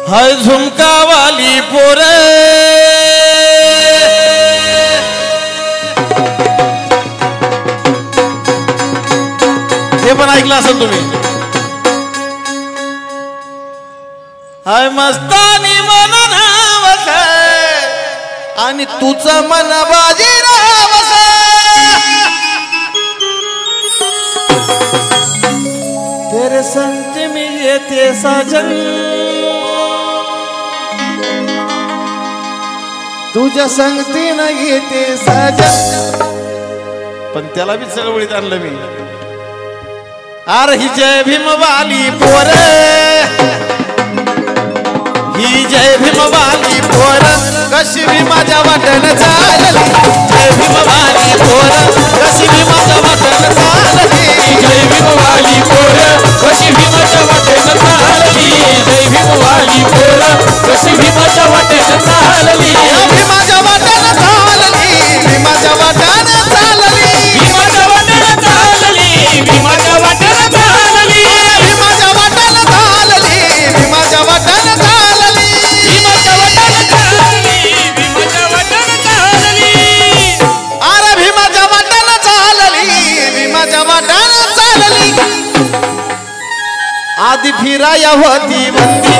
हाय झुमका वाली पोरे हे पण ऐकलं असेल तुम्ही. हाय मस्तानी मन नावस आणि तुझं मन बाजी रावस. तेरे संत में येते साजन तुझ्या संगतीनं येते साजन. पण त्याला बी चळवळीत आणलं मी. अरे ही जय भीम वाली पोर ही जय भीम वाली पोर कशी भीमाच्या वाटण चालली. जय भीम वाली पोर कशी भीमाच्या वाटण चालली. जय भीम वाली पोर कशी भीमाच्या वाटेन चालली. जय भीम वाली पोर कशी भीमाच्या वाटेन चालली. भीमाच्या वाटण चालली. भीमाच्या वाटण चालली. भीमाच्या वाटेन चालली. भीमाच्या वाटेन चालली. भीमाच्या वाटण चालली. भीमाच्या वाटण चालली. भीमाच्या वाटेन चालली. भीमाच्या वाटेन चालली. अरे भीमाच्या वाटण चालली. भीमाच्या वाटण चालली. आधी फिराया होती बंदी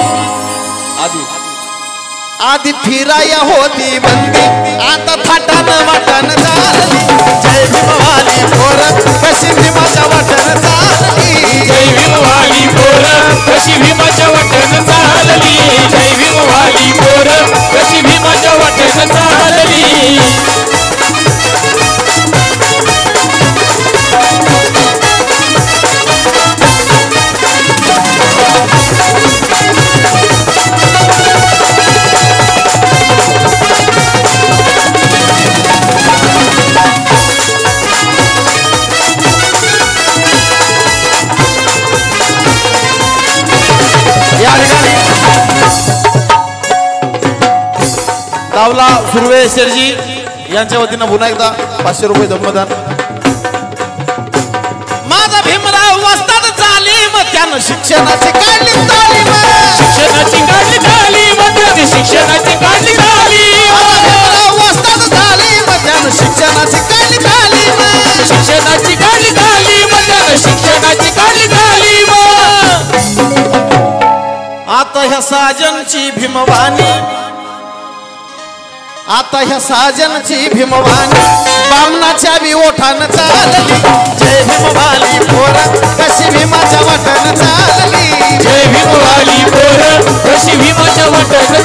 आधी फिराया होती बंदी आता थाटान वाटण चालली. जय भीम वाली पोर कशी भीमाच्या वाटण चालली. जय भीम वाली पोर कशी भीमाच्या वाटेन चालली. जय भीम वाली पोर कशी भीमाच्या वाटेन चालली. तावला सुर्वे शेरजी यांच्या वतीनं पुन्हा एकदा 500 रुपये धम्मदान. माझा भीमराव वस्ताद तालीम त्यानं शिक्षणाची काढली तालीम. शिक्षणाची काढली तालीम. त्याने शिक्षणाची काढली तालीम. भीमराव वस्ताद तालीम त्यानं शिक्षणाची काढली तालीम. शिक्षणाची काढली तालीम. त्याने शिक्षणाची काढली तालीम. आता ह्या साजनची भीमवाणी आता ह्या साजनची भीमवाणी बामणाच्या बी ओठान चालली. जय भीमवाली पोर कशी भीमाच्या वाटण चालली. जय भीम वाली पोर कशी भीमाच्या वाटेन